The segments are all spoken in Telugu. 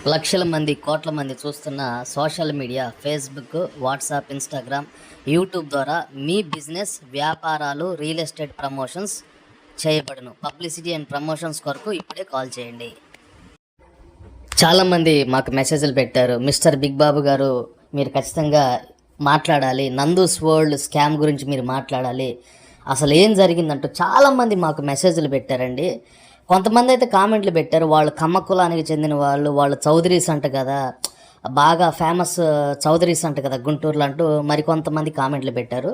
లక్షల మంది కోట్ల మంది చూస్తున్న social media Facebook, WhatsApp, Instagram, YouTube ద్వారా మీ బిజినెస్, వ్యాపారాలు, రియల్ ఎస్టేట్ ప్రమోషన్స్ చేయబడును. పబ్లిసిటీ అండ్ ప్రమోషన్స్ కొరకు ఇప్పుడే కాల్ చేయండి. చాలామంది మాకు మెసేజ్లు పెట్టారు, మిస్టర్ బిగ్ బాబు గారు మీరు ఖచ్చితంగా మాట్లాడాలి, నందూస్ వరల్డ్ స్కామ్ గురించి మీరు మాట్లాడాలి, అసలు ఏం జరిగిందంటూ చాలామంది మాకు మెసేజ్లు పెట్టారండి. కొంతమంది అయితే కామెంట్లు పెట్టారు, వాళ్ళు కమ్మ కులానికి చెందిన వాళ్ళు చౌదరీస్ అంట కదా, బాగా ఫేమస్ చౌదరీస్ అంట కదా గుంటూరులో అంటూ మరికొంతమంది కామెంట్లు పెట్టారు.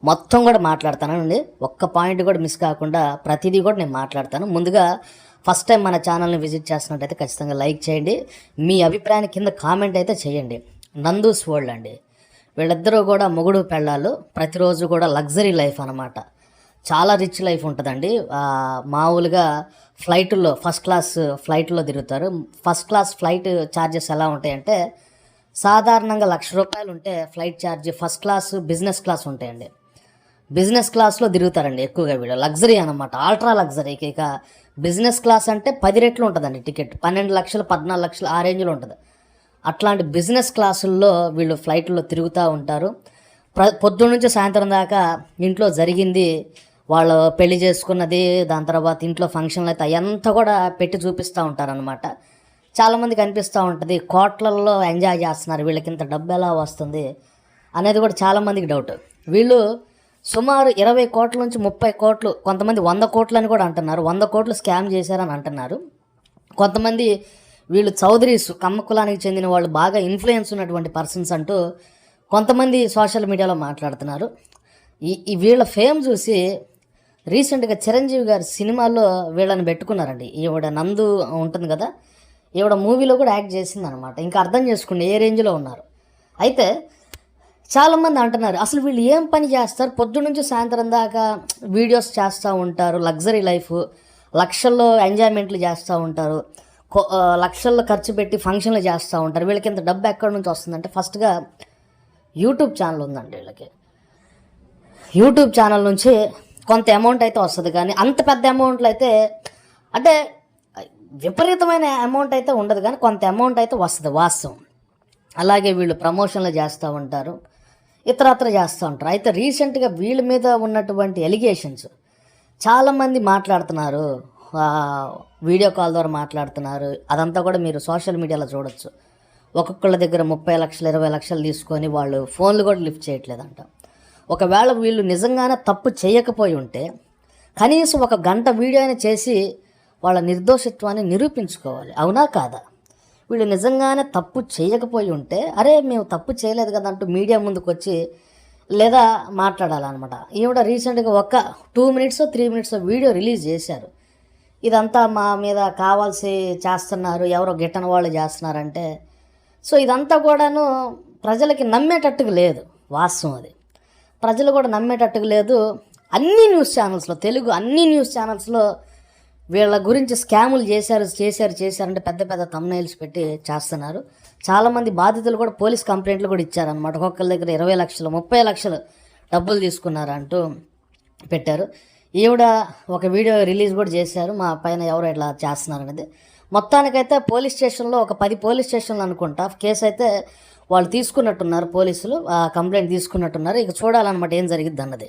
మొత్తం కూడా మాట్లాడతానండి, ఒక్క పాయింట్ కూడా మిస్ కాకుండా ప్రతిదీ కూడా నేను మాట్లాడతాను. ముందుగా ఫస్ట్ టైం మన ఛానల్ని విజిట్ చేస్తున్నట్టయితే ఖచ్చితంగా లైక్ చేయండి, మీ అభిప్రాయాన్ని కింద కామెంట్ అయితే చేయండి. నందూస్ వరల్డ్ అండి, వీళ్ళిద్దరూ కూడా మొగుడు పెళ్ళాలు, ప్రతిరోజు కూడా లగ్జరీ లైఫ్ అన్నమాట. చాలా రిచ్ లైఫ్ ఉంటుందండి. మామూలుగా ఫ్లైట్లో ఫస్ట్ క్లాస్ ఫ్లైట్లో తిరుగుతారు. ఫస్ట్ క్లాస్ ఫ్లైట్ ఛార్జెస్ ఎలా ఉంటాయంటే, సాధారణంగా ₹1,00,000 ఉంటే flight charge first class, business class ఉంటాయండి. బిజినెస్ క్లాస్లో తిరుగుతారండి ఎక్కువగా వీళ్ళు. లగ్జరీ అనమాట, ఆల్ట్రా లగ్జరీ. ఇక బిజినెస్ క్లాస్ అంటే 10 రెట్లు ఉంటుందండి టికెట్, 12 లక్షలు 14 లక్షలు ఆ రేంజ్లో ఉంటుంది. అట్లాంటి బిజినెస్ క్లాసుల్లో వీళ్ళు ఫ్లైట్లో తిరుగుతూ ఉంటారు. పొద్దున్న నుంచి సాయంత్రం దాకా ఇంట్లో జరిగింది, వాళ్ళు పెళ్లి చేసుకున్నది, దాని తర్వాత ఇంట్లో ఫంక్షన్లు అయితే అవంతా కూడా పెట్టి చూపిస్తూ ఉంటారనమాట. చాలామందికి అనిపిస్తూ ఉంటుంది, కోట్లల్లో ఎంజాయ్ చేస్తున్నారు, వీళ్ళకి ఇంత డబ్బు ఎలా వస్తుంది అనేది కూడా చాలామందికి డౌట్. వీళ్ళు సుమారు 20 కోట్ల నుంచి 30 కోట్లు, కొంతమంది 100 కోట్లు అని కూడా అంటున్నారు, 100 కోట్లు స్కామ్ చేశారని అంటున్నారు. కొంతమంది వీళ్ళు చౌదరీస్, కమ్మ కులానికి చెందిన వాళ్ళు, బాగా ఇన్ఫ్లుయెన్స్ ఉన్నటువంటి పర్సన్స్ అంటూ కొంతమంది సోషల్ మీడియాలో మాట్లాడుతున్నారు. ఈ వీళ్ళ ఫేమ్ చూసి రీసెంట్గా చిరంజీవి గారి సినిమాలో వీళ్ళని పెట్టుకున్నారండి. ఈవిడ నందు ఉంటుంది కదా, ఈవిడ మూవీలో కూడా యాక్ట్ చేసింది అనమాట. ఇంకా అర్థం చేసుకోండి ఏ రేంజ్లో ఉన్నారు. అయితే చాలామంది అంటున్నారు, అసలు వీళ్ళు ఏం పని చేస్తారు, పొద్దు నుంచి సాయంత్రం దాకా వీడియోస్ చేస్తూ ఉంటారు, లగ్జరీ లైఫ్, లక్షల్లో ఎంజాయ్మెంట్లు చేస్తూ ఉంటారు, లక్షల్లో ఖర్చు పెట్టి ఫంక్షన్లు చేస్తూ ఉంటారు, వీళ్ళకి ఇంత డబ్బు ఎక్కడి నుంచి వస్తుందంటే, ఫస్ట్గా యూట్యూబ్ ఛానల్ ఉందండి వీళ్ళకి. యూట్యూబ్ ఛానల్ నుంచి కొంత అమౌంట్ అయితే వస్తుంది, కానీ అంత పెద్ద అమౌంట్లు అయితే, అంటే విపరీతమైన అమౌంట్ అయితే ఉండదు, కానీ కొంత అమౌంట్ అయితే వస్తుంది వాస్తవం. అలాగే వీళ్ళు ప్రమోషన్లు చేస్తూ ఉంటారు, ఇతరత్ర చేస్తూ ఉంటారు. అయితే రీసెంట్గా వీళ్ళ మీద ఉన్నటువంటి ఎలిగేషన్స్ చాలామంది మాట్లాడుతున్నారు, వీడియో కాల్ ద్వారా మాట్లాడుతున్నారు. అదంతా కూడా మీరు సోషల్ మీడియాలో చూడొచ్చు. ఒక్కొక్కళ్ళ దగ్గర 30 లక్షలు 20 లక్షలు తీసుకొని వాళ్ళు ఫోన్లు కూడా లిఫ్ట్ చేయట్లేదంట. ఒకవేళ వీళ్ళు నిజంగానే తప్పు చేయకపోయి ఉంటే కనీసం 1 గంట వీడియో అయినా చేసి వాళ్ళ నిర్దోషిత్వాన్ని నిరూపించుకోవాలి, అవునా కాదా? వీళ్ళు నిజంగానే తప్పు చేయకపోయి ఉంటే, అరే మేము తప్పు చేయలేదు కదా అంటూ మీడియా ముందుకు వచ్చి లేదా మాట్లాడాలన్నమాట. ఈవిడ రీసెంట్గా 2 మినిట్స్ 3 మినిట్స్ వీడియో రిలీజ్ చేశారు. ఇదంతా మా మీద కావాల్సి చేస్తున్నారు, ఎవరో గిట్టని వాళ్ళు చేస్తున్నారంటే, సో ఇదంతా కూడాను ప్రజలకి నమ్మేటట్టుగా లేదు, వాస్తవం అది. ప్రజలు కూడా నమ్మేటట్టుగా లేదు. అన్ని న్యూస్ ఛానల్స్లో, తెలుగు అన్ని న్యూస్ ఛానల్స్లో వీళ్ళ గురించి స్కాములు చేశారంటే పెద్ద పెద్ద థంబ్నెయిల్స్ పెట్టి చేస్తున్నారు. చాలామంది బాధితులు కూడా పోలీస్ కంప్లైంట్లు కూడా ఇచ్చారనమాట. ఒక్కొక్కరి దగ్గర 20 లక్షలు 30 లక్షలు డబ్బులు తీసుకున్నారంటూ పెట్టారు. ఈవిడ ఒక వీడియో రిలీజ్ కూడా చేశారు, మా పైన ఎవరు ఇట్లా చేస్తున్నారనేది. మొత్తానికైతే పోలీస్ స్టేషన్లో ఒక 10 పోలీస్ స్టేషన్లు అనుకుంటా కేసు అయితే వాళ్ళు తీసుకున్నట్టున్నారు, పోలీసులు కంప్లైంట్ తీసుకున్నట్టున్నారు. ఇక చూడాలన్నమాట ఏం జరిగిద్ది అన్నది.